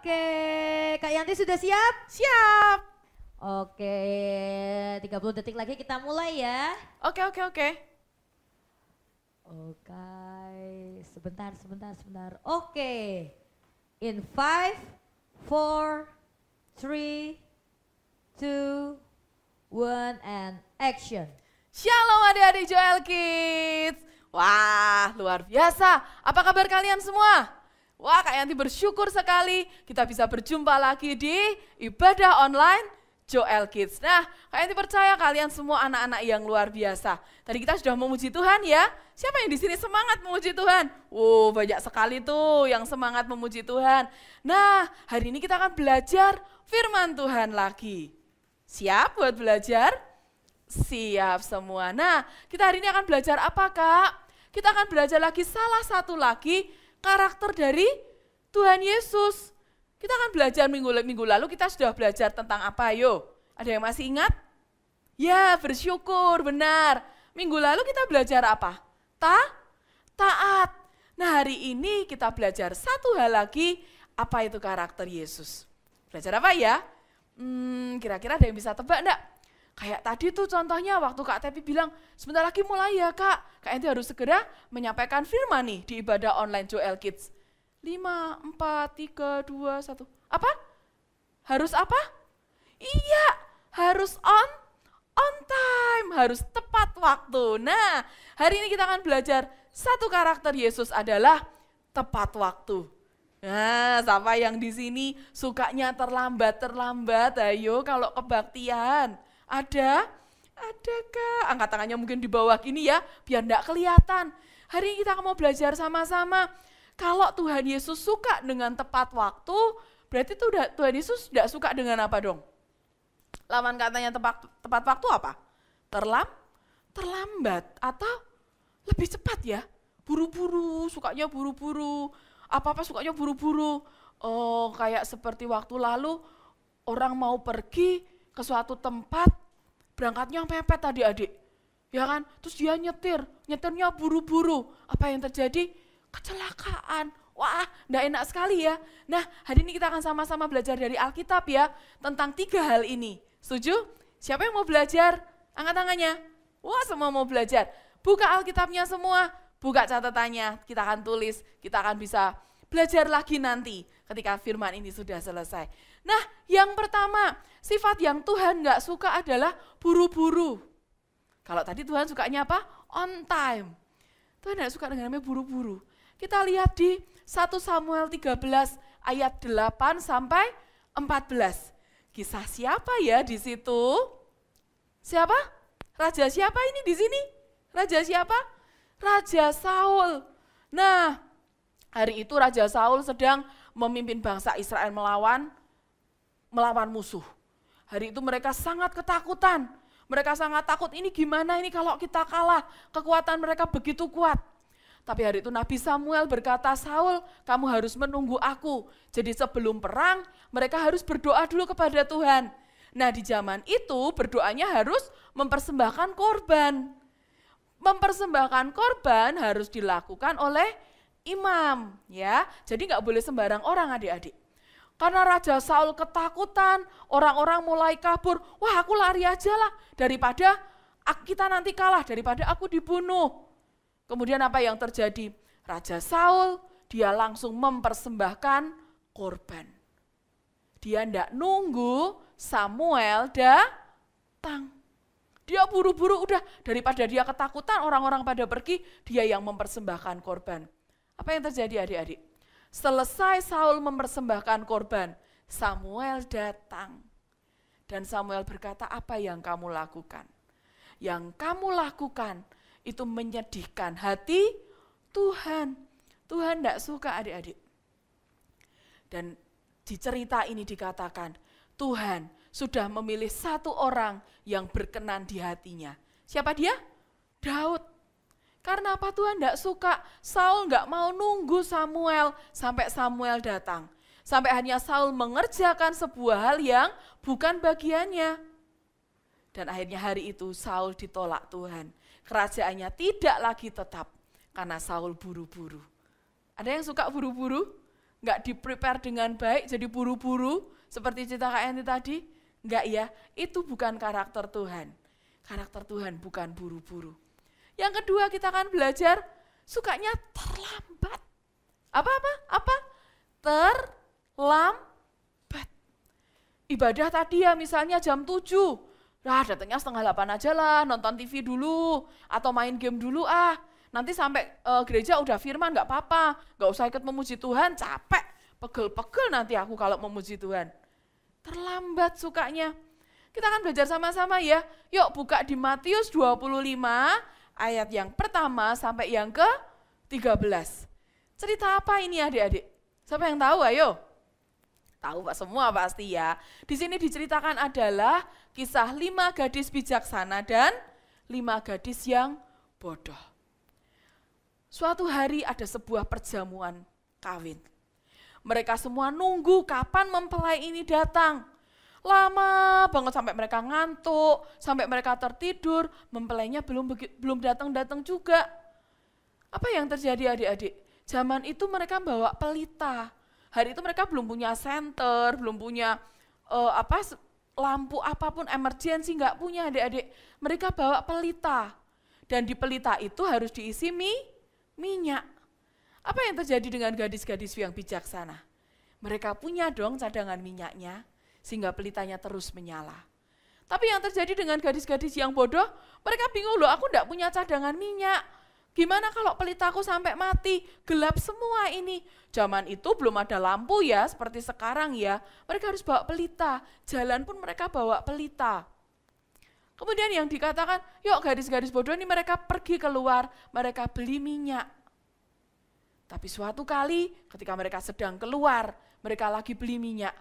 Oke, Kak Yanti sudah siap? Siap. Oke, 30 detik lagi kita mulai ya. Oke. Oke, sebentar. Oke, in 5, 4, 3, 2, 1, and action. Shalom adik-adik Joel Kids. Wah, luar biasa. Apa kabar kalian semua? Wah, Kak Yanti bersyukur sekali kita bisa berjumpa lagi di ibadah online Joel Kids. Nah, Kak Yanti percaya kalian semua anak-anak yang luar biasa. Tadi kita sudah memuji Tuhan ya. Siapa yang di sini semangat memuji Tuhan? Banyak sekali tuh yang semangat memuji Tuhan. Nah, hari ini kita akan belajar firman Tuhan lagi. Siap buat belajar? Siap semua. Nah, kita hari ini akan belajar apa, Kak? Kita akan belajar lagi salah satu lagi karakter dari Tuhan Yesus. Kita akan belajar minggu lalu kita sudah belajar tentang apa, ayo? Ada yang masih ingat? Ya, bersyukur, benar. Minggu lalu kita belajar apa? Taat. Nah, hari ini kita belajar satu hal lagi, apa itu karakter Yesus. Belajar apa ya? Kira-kira ada yang bisa tebak enggak? Kayak tadi tuh contohnya waktu Kak Tepi bilang, sebentar lagi mulai ya Kak. Kak Enti harus segera menyampaikan firman nih di ibadah online Joel Kids. 5, 4, 3, 2, 1. Apa? Harus apa? Iya, harus on time, harus tepat waktu. Nah, hari ini kita akan belajar satu karakter Yesus adalah tepat waktu. Nah, siapa yang di sini sukanya terlambat? Ayo kalau kebaktian. Ada Kak? Angkat tangannya mungkin di bawah gini ya, biar enggak kelihatan. Hari ini kita mau belajar sama-sama. Kalau Tuhan Yesus suka dengan tepat waktu, berarti Tuhan Yesus enggak suka dengan apa dong? Lawan katanya tepat waktu apa? Terlambat atau lebih cepat ya? Buru-buru, sukanya buru-buru. Apa-apa sukanya buru-buru. Oh, kayak seperti waktu lalu orang mau pergi ke suatu tempat, berangkatnya mepet adik-adik, ya kan? Terus dia nyetirnya buru-buru. Apa yang terjadi? Kecelakaan. Wah, enggak enak sekali ya. Nah, hari ini kita akan sama-sama belajar dari Alkitab ya, tentang 3 hal ini. Setuju? Siapa yang mau belajar? Angkat tangannya. Wah, semua mau belajar. Buka Alkitabnya semua, buka catatannya, kita akan tulis, kita akan bisa belajar lagi nanti ketika firman ini sudah selesai. Nah, yang pertama, sifat yang Tuhan nggak suka adalah buru-buru. Kalau tadi Tuhan sukanya apa? On time. Tuhan nggak suka dengan namanya buru-buru. Kita lihat di 1 Samuel 13 ayat 8 sampai 14. Kisah siapa ya di situ? Siapa? Raja siapa ini di sini? Raja siapa? Raja Saul. Nah, hari itu Raja Saul sedang memimpin bangsa Israel melawan musuh. Hari itu mereka sangat ketakutan. Mereka sangat takut, ini gimana ini kalau kita kalah, kekuatan mereka begitu kuat. Tapi hari itu Nabi Samuel berkata, Saul, kamu harus menunggu aku. Jadi sebelum perang, mereka harus berdoa dulu kepada Tuhan. Nah, di zaman itu berdoanya harus mempersembahkan korban. Mempersembahkan korban harus dilakukan oleh imam, ya. Jadi nggak boleh sembarang orang adik-adik. Karena Raja Saul ketakutan, orang-orang mulai kabur. Wah, aku lari aja lah daripada kita nanti kalah, daripada aku dibunuh. Kemudian apa yang terjadi? Raja Saul, dia langsung mempersembahkan korban. Dia enggak nunggu Samuel datang. Dia buru-buru udah, daripada dia ketakutan orang-orang pada pergi, dia yang mempersembahkan korban. Apa yang terjadi adik-adik? Selesai Saul mempersembahkan korban, Samuel datang. Dan Samuel berkata, apa yang kamu lakukan? Yang kamu lakukan itu menyedihkan hati Tuhan. Tuhan tidak suka adik-adik. Dan di cerita ini dikatakan, Tuhan sudah memilih satu orang yang berkenan di hatinya. Siapa dia? Daud. Karena apa Tuhan tidak suka? Saul nggak mau nunggu Samuel sampai Samuel datang. Sampai hanya Saul mengerjakan sebuah hal yang bukan bagiannya. Dan akhirnya hari itu Saul ditolak Tuhan. Kerajaannya tidak lagi tetap karena Saul buru-buru. Ada yang suka buru-buru? nggak di-prepare dengan baik, jadi buru-buru, seperti cerita Kak Enti tadi? Enggak ya, itu bukan karakter Tuhan. Karakter Tuhan bukan buru-buru. Yang kedua kita akan belajar sukanya terlambat. Apa? Terlambat. Ibadah tadi ya misalnya jam 7. Nah datangnya setengah 8 aja lah, nonton TV dulu, atau main game dulu Nanti sampai gereja udah firman gak apa-apa, gak usah ikut memuji Tuhan, capek, pegel-pegel nanti aku kalau memuji Tuhan. Terlambat sukanya. Kita akan belajar sama-sama ya. Yuk buka di Matius 25 ayat yang pertama sampai yang ke-13. Cerita apa ini adik-adik? Siapa yang tahu? Ayo. Tahu Pak semua pasti ya. Di sini diceritakan adalah kisah 5 gadis bijaksana dan 5 gadis yang bodoh. Suatu hari ada sebuah perjamuan kawin. Mereka semua nunggu kapan mempelai ini datang. Lama banget sampai mereka ngantuk, sampai mereka tertidur, mempelainya belum datang-datang juga. Apa yang terjadi adik-adik? Zaman itu mereka bawa pelita. Hari itu mereka belum punya senter, belum punya lampu apapun emergency, nggak punya adik-adik. Mereka bawa pelita. Dan di pelita itu harus diisi minyak. Apa yang terjadi dengan gadis-gadis yang bijaksana? Mereka punya dong cadangan minyaknya, sehingga pelitanya terus menyala. Tapi yang terjadi dengan gadis-gadis yang bodoh, mereka bingung loh, aku enggak punya cadangan minyak. Gimana kalau pelitaku sampai mati, gelap semua ini. Zaman itu belum ada lampu ya, seperti sekarang ya. Mereka harus bawa pelita, jalan pun mereka bawa pelita. Kemudian yang dikatakan, yuk gadis-gadis bodoh ini mereka pergi keluar, mereka beli minyak. Tapi suatu kali ketika mereka sedang keluar, mereka lagi beli minyak.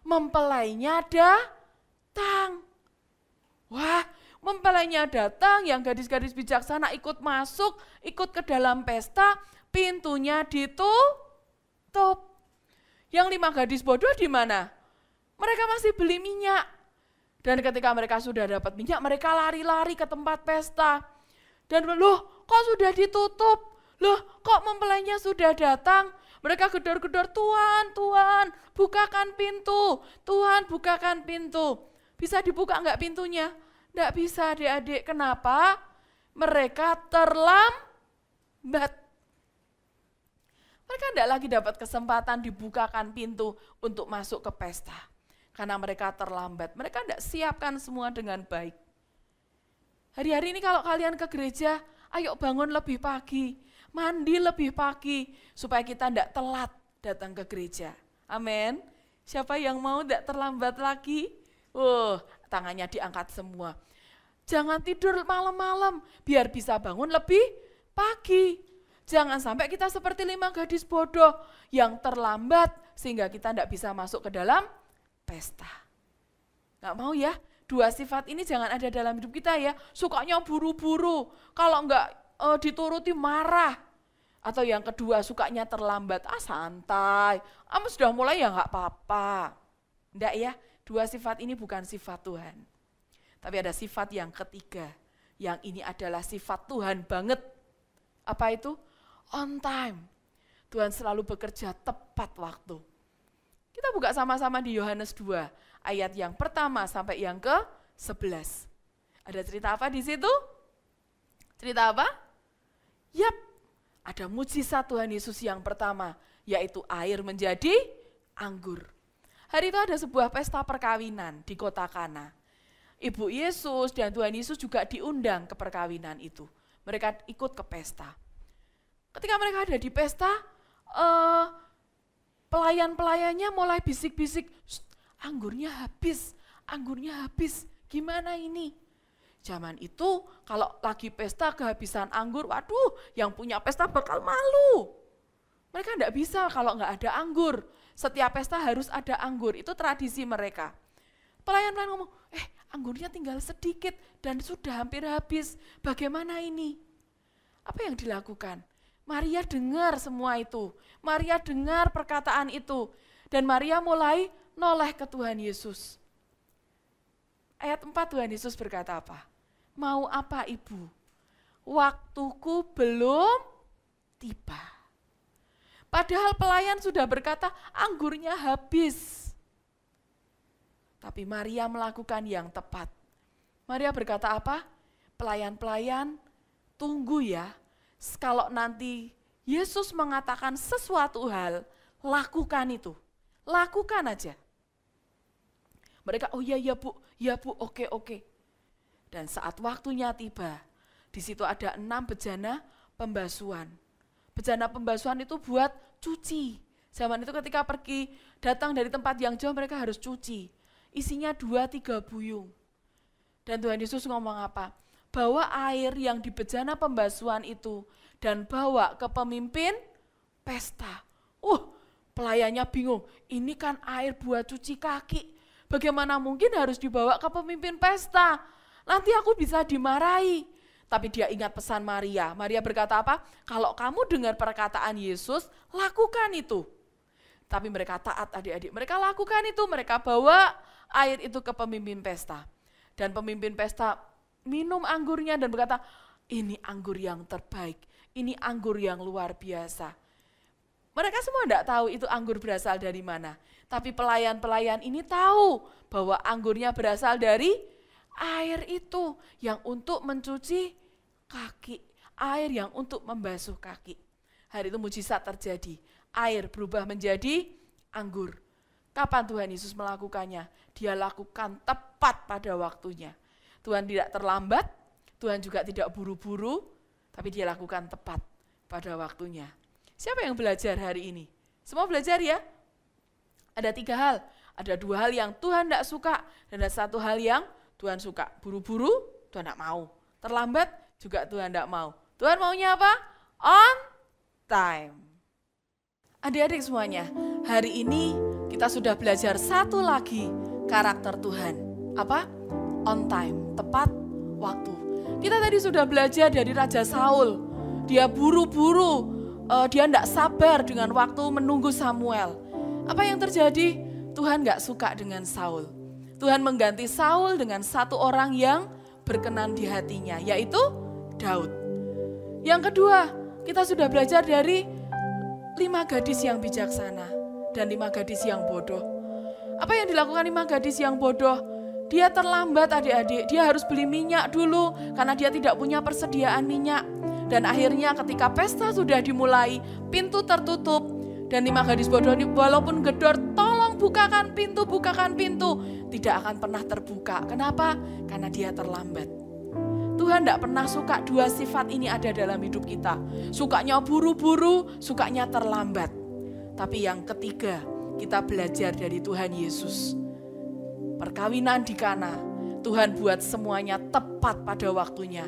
Mempelainya datang. Wah, mempelainya datang, yang gadis-gadis bijaksana ikut masuk, ikut ke dalam pesta, pintunya ditutup. Yang 5 gadis bodoh di mana? Mereka masih beli minyak. Dan ketika mereka sudah dapat minyak, mereka lari-lari ke tempat pesta. Dan loh, kok sudah ditutup? Loh, kok mempelainya sudah datang? Mereka gedor-gedor, Tuhan, bukakan pintu. Tuhan, bukakan pintu. Bisa dibuka enggak pintunya? Enggak bisa adik-adik. Kenapa? Mereka terlambat. Mereka enggak lagi dapat kesempatan dibukakan pintu untuk masuk ke pesta. Karena mereka terlambat. Mereka enggak siapkan semua dengan baik. Hari-hari ini kalau kalian ke gereja, ayo bangun lebih pagi. Mandi lebih pagi supaya kita tidak telat datang ke gereja. Amin. Siapa yang mau tidak terlambat lagi? Tangannya diangkat semua. Jangan tidur malam-malam biar bisa bangun lebih pagi. Jangan sampai kita seperti 5 gadis bodoh yang terlambat sehingga kita tidak bisa masuk ke dalam pesta. Nggak mau ya, 2 sifat ini jangan ada dalam hidup kita ya. Sukanya buru-buru, kalau enggak dituruti marah. Atau yang kedua sukanya terlambat, santai, sudah mulai ya enggak apa-apa. Enggak ya, 2 sifat ini bukan sifat Tuhan. Tapi ada sifat yang ketiga, yang ini adalah sifat Tuhan banget. Apa itu? On time. Tuhan selalu bekerja tepat waktu. Kita buka sama-sama di Yohanes 2, ayat yang pertama sampai yang ke-11. Ada cerita apa di situ? Cerita apa? Yap, ada mujizat Tuhan Yesus yang pertama, yaitu air menjadi anggur. Hari itu ada sebuah pesta perkawinan di kota Kana. Ibu Yesus dan Tuhan Yesus juga diundang ke perkawinan itu. Mereka ikut ke pesta. Ketika mereka ada di pesta, pelayan-pelayannya mulai bisik-bisik, anggurnya habis, gimana ini? Zaman itu kalau lagi pesta kehabisan anggur, waduh yang punya pesta bakal malu. Mereka enggak bisa kalau enggak ada anggur. Setiap pesta harus ada anggur, itu tradisi mereka. Pelayan-pelayan ngomong, anggurnya tinggal sedikit dan sudah hampir habis, bagaimana ini? Apa yang dilakukan? Maria dengar semua itu, Maria dengar perkataan itu, dan Maria mulai noleh ke Tuhan Yesus. Ayat 4 Tuhan Yesus berkata apa? Mau apa ibu? Waktuku belum tiba. Padahal pelayan sudah berkata, anggurnya habis. Tapi Maria melakukan yang tepat. Maria berkata apa? Pelayan-pelayan, tunggu ya. Kalau nanti Yesus mengatakan sesuatu hal, lakukan itu. Lakukan aja. Mereka, oh ya bu, oke. Dan saat waktunya tiba, di situ ada 6 bejana pembasuhan. Bejana pembasuhan itu buat cuci. Zaman itu ketika pergi datang dari tempat yang jauh mereka harus cuci. Isinya 2-3 buyung. Dan Tuhan Yesus ngomong apa? Bawa air yang di bejana pembasuhan itu dan bawa ke pemimpin pesta. Pelayannya bingung, ini kan air buat cuci kaki. Bagaimana mungkin harus dibawa ke pemimpin pesta? Nanti aku bisa dimarahi. Tapi dia ingat pesan Maria. Maria berkata apa? Kalau kamu dengar perkataan Yesus, lakukan itu. Tapi mereka taat adik-adik. Mereka lakukan itu, mereka bawa air itu ke pemimpin pesta. Dan pemimpin pesta minum anggurnya dan berkata, ini anggur yang terbaik, ini anggur yang luar biasa. Mereka semua tidak tahu itu anggur berasal dari mana. Tapi pelayan-pelayan ini tahu bahwa anggurnya berasal dari air itu yang untuk mencuci kaki, air yang untuk membasuh kaki. Hari itu mujizat terjadi, air berubah menjadi anggur. Kapan Tuhan Yesus melakukannya? Dia lakukan tepat pada waktunya. Tuhan tidak terlambat, Tuhan juga tidak buru-buru, tapi dia lakukan tepat pada waktunya. Siapa yang belajar hari ini? Semua belajar ya? Ada 3 hal, ada 2 hal yang Tuhan tidak suka, dan ada 1 hal yang Tuhan suka. Buru-buru, Tuhan tidak mau. Terlambat, juga Tuhan tidak mau. Tuhan maunya apa? On time. Adik-adik semuanya, hari ini kita sudah belajar 1 lagi karakter Tuhan. Apa? On time, tepat waktu. Kita tadi sudah belajar dari Raja Saul. Dia buru-buru, dia tidak sabar dengan waktu menunggu Samuel. Apa yang terjadi? Tuhan gak suka dengan Saul. Tuhan mengganti Saul dengan 1 orang yang berkenan di hatinya, yaitu Daud. Yang kedua, kita sudah belajar dari 5 gadis yang bijaksana dan 5 gadis yang bodoh. Apa yang dilakukan 5 gadis yang bodoh? Dia terlambat adik-adik, dia harus beli minyak dulu karena dia tidak punya persediaan minyak. Dan akhirnya ketika pesta sudah dimulai, pintu tertutup dan 5 gadis bodoh ini walaupun gedor, tolong bukakan pintu, tidak akan pernah terbuka. Kenapa? Karena dia terlambat. Tuhan tidak pernah suka 2 sifat ini ada dalam hidup kita. Sukanya buru-buru, sukanya terlambat. Tapi yang ketiga, kita belajar dari Tuhan Yesus. Perkawinan di Kana, Tuhan buat semuanya tepat pada waktunya.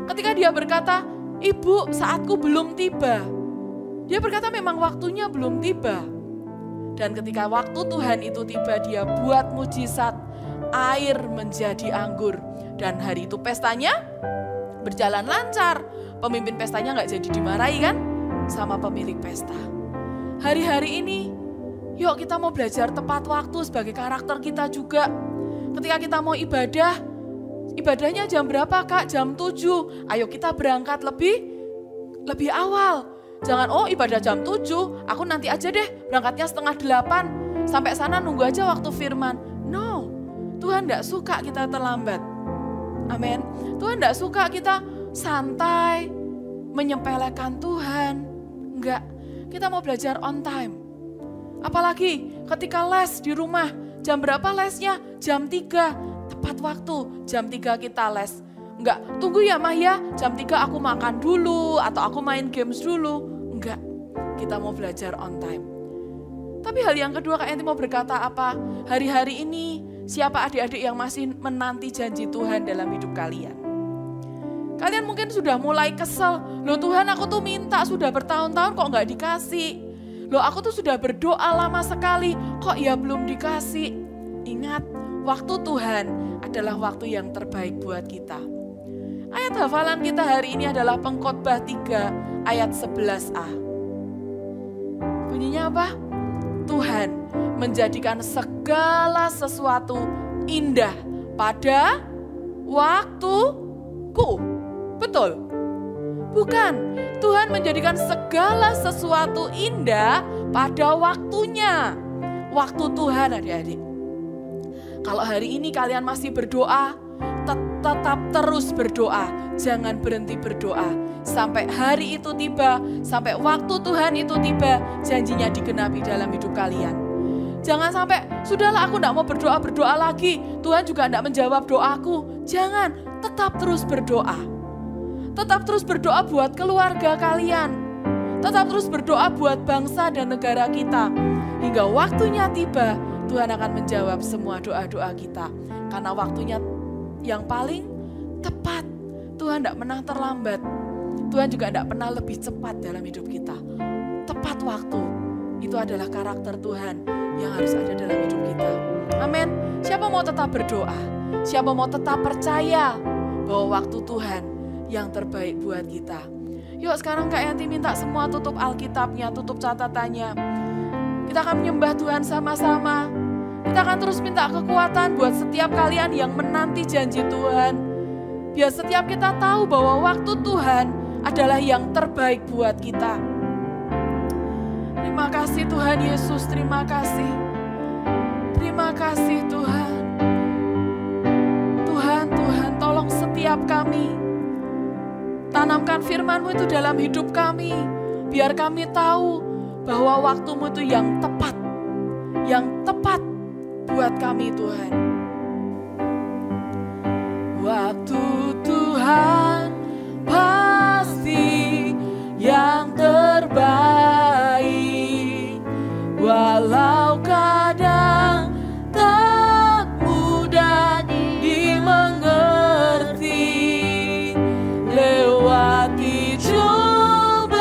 Ketika dia berkata, Ibu, saatku belum tiba. Dia berkata memang waktunya belum tiba. Dan ketika waktu Tuhan itu tiba, dia buat mujizat, air menjadi anggur. Dan hari itu pestanya berjalan lancar. Pemimpin pestanya gak jadi dimarahi kan sama pemilik pesta. Hari-hari ini, yuk kita mau belajar tepat waktu sebagai karakter kita juga. Ketika kita mau ibadah, ibadahnya jam berapa Kak? Jam 7. Ayo kita berangkat lebih awal. Jangan ibadah jam 7, aku nanti aja deh berangkatnya 7:30. Sampai sana nunggu aja waktu firman. No, Tuhan gak suka kita terlambat. Amin. Tuhan gak suka kita santai, menyepelekan Tuhan. Enggak, kita mau belajar on time. Apalagi ketika les di rumah, jam berapa lesnya? Jam 3, tepat waktu, jam 3 kita les. Enggak, tunggu ya Mah ya, jam 3 aku makan dulu atau aku main games dulu. Enggak, kita mau belajar on time. Tapi hal yang kedua Kak Enti mau berkata apa? Hari-hari ini siapa adik-adik yang masih menanti janji Tuhan dalam hidup kalian? Kalian mungkin sudah mulai kesel. Loh Tuhan aku tuh minta sudah bertahun-tahun kok gak dikasih. Loh aku tuh sudah berdoa lama sekali kok ya belum dikasih. Ingat, waktu Tuhan adalah waktu yang terbaik buat kita. Ayat hafalan kita hari ini adalah Pengkhotbah 3 ayat 11a. Bunyinya apa? Tuhan menjadikan segala sesuatu indah pada waktuku. Betul? Bukan, Tuhan menjadikan segala sesuatu indah pada waktunya. Waktu Tuhan, adik-adik. Kalau hari ini kalian masih berdoa, tetap terus berdoa. Jangan berhenti berdoa. Sampai hari itu tiba, sampai waktu Tuhan itu tiba, janjinya digenapi dalam hidup kalian. Jangan sampai, sudahlah aku tidak mau berdoa lagi. Tuhan juga tidak menjawab doaku. Jangan, tetap terus berdoa. Tetap terus berdoa buat keluarga kalian. Tetap terus berdoa buat bangsa dan negara kita. Hingga waktunya tiba, Tuhan akan menjawab semua doa-doa kita. Karena waktunya yang paling tepat. Tuhan tidak pernah terlambat. Tuhan juga tidak pernah lebih cepat dalam hidup kita. Tepat waktu, itu adalah karakter Tuhan yang harus ada dalam hidup kita. Amin. Siapa mau tetap berdoa? Siapa mau tetap percaya bahwa waktu Tuhan yang terbaik buat kita? Yuk sekarang Kak Yanti minta semua tutup Alkitabnya, tutup catatannya. Kita akan menyembah Tuhan sama-sama. Kita akan terus minta kekuatan buat setiap kalian yang menanti janji Tuhan. Biar setiap kita tahu bahwa waktu Tuhan adalah yang terbaik buat kita. Terima kasih Tuhan Yesus, terima kasih. Terima kasih Tuhan. Tuhan, tolong setiap kami. Tanamkan firman-Mu itu dalam hidup kami. Biar kami tahu bahwa waktu-Mu itu yang tepat. Yang tepat buat kami Tuhan. Waktu Tuhan pasti yang terbaik. Walau kadang tak mudah dimengerti, lewati cobaan,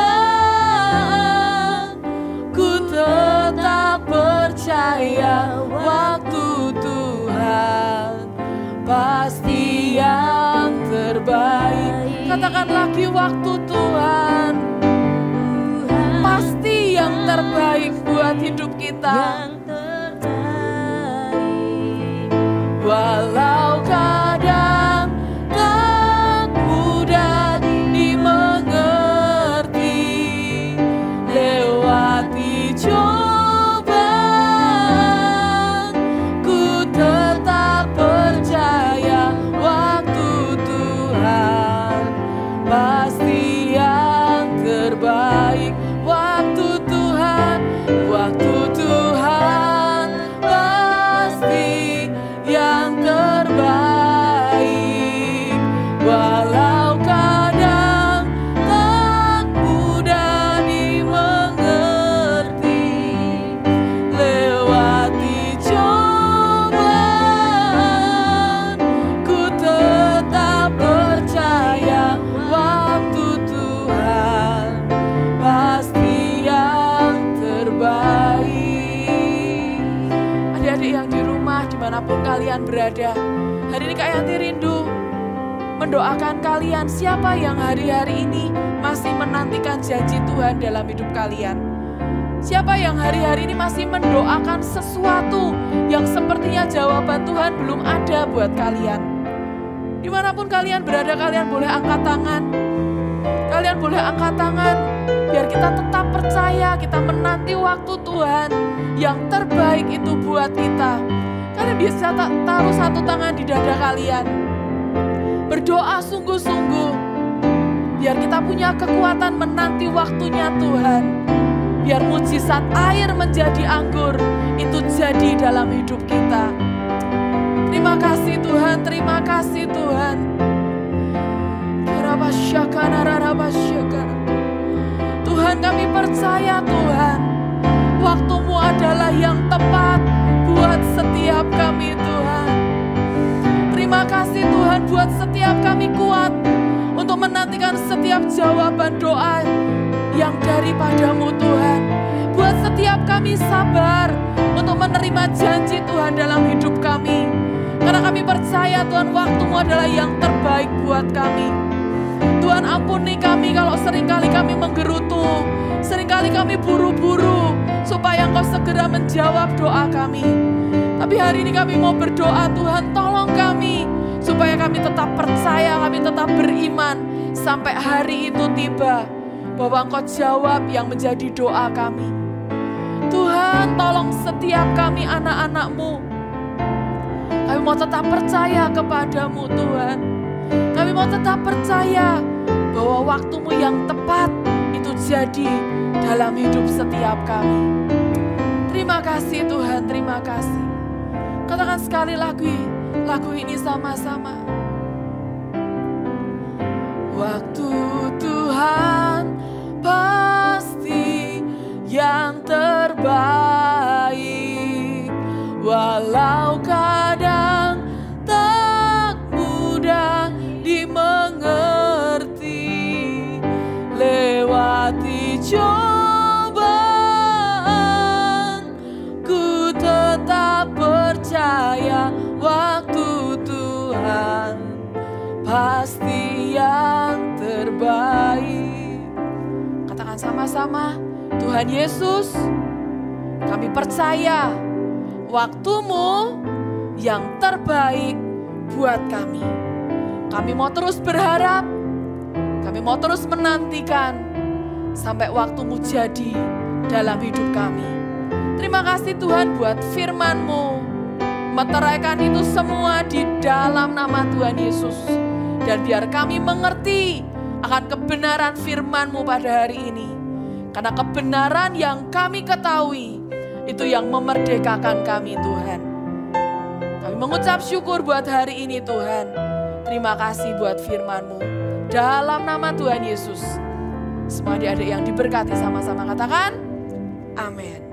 ku tetap percaya waktu Tuhan pasti yang terbaik. Katakan lagi, waktu Tuhan pasti yang terbaik buat hidup kita. Walau kadang tak mudah dimengerti, lewati cobaan, ku tetap percaya waktu Tuhan pasti yang terbaik. Waktu Tuhan pasti yang terbaik. Walau kadang tak mudah dimengerti, lewati cobaan, ku tetap percaya waktu Tuhan pasti yang terbaik. Adik-adik yang di rumah, dimanapun kalian berada, hari ini Kak Yanti rindu mendoakan kalian. Siapa yang hari-hari ini masih menantikan janji Tuhan dalam hidup kalian? Siapa yang hari-hari ini masih mendoakan sesuatu yang sepertinya jawaban Tuhan belum ada buat kalian? Dimanapun kalian berada, kalian boleh angkat tangan. Kalian boleh angkat tangan, biar kita tetap percaya, kita menanti waktu Tuhan yang terbaik itu buat kita. Kalian bisa taruh satu tangan di dada kalian. Berdoa sungguh-sungguh, biar kita punya kekuatan menanti waktunya Tuhan. Biar mujizat air menjadi anggur, itu jadi dalam hidup kita. Terima kasih Tuhan, terima kasih Tuhan. Tuhan, kami percaya Tuhan, waktu-Mu adalah yang tepat buat setiap kami Tuhan. Terima kasih Tuhan buat setiap kami kuat untuk menantikan setiap jawaban doa yang daripada-Mu Tuhan. Buat setiap kami sabar untuk menerima janji Tuhan dalam hidup kami. Karena kami percaya Tuhan, waktu-Mu adalah yang terbaik buat kami. Tuhan, ampuni kami kalau seringkali kami menggerutu, seringkali kami buru-buru supaya Engkau segera menjawab doa kami. Tapi hari ini kami mau berdoa, Tuhan tolong kami supaya kami tetap percaya, kami tetap beriman sampai hari itu tiba, bahwa Engkau jawab yang menjadi doa kami. Tuhan, tolong setiap kami anak-anak-Mu. Kami mau tetap percaya kepadamu Tuhan. Kami mau tetap percaya bahwa waktu-Mu yang tepat itu jadi dalam hidup setiap kami. Terima kasih Tuhan, terima kasih. Katakan sekali lagi lagu ini sama-sama. Waktu Tuhan pasti yang terbaik, walau kadang tak mudah dimengerti, lewati cobaan, ku tetap percaya waktu Tuhan pasti yang terbaik. Katakan sama-sama, Tuhan Yesus, kami percaya waktu-Mu yang terbaik buat kami. Kami mau terus berharap, kami mau terus menantikan sampai waktu-Mu jadi dalam hidup kami. Terima kasih Tuhan buat firman-Mu. Meteraikan itu semua di dalam nama Tuhan Yesus. Dan biar kami mengerti akan kebenaran firman-Mu pada hari ini. Karena kebenaran yang kami ketahui itu yang memerdekakan kami Tuhan. Kami mengucap syukur buat hari ini Tuhan. Terima kasih buat firman-Mu. Dalam nama Tuhan Yesus. Semua adik-adik yang diberkati sama-sama katakan amin.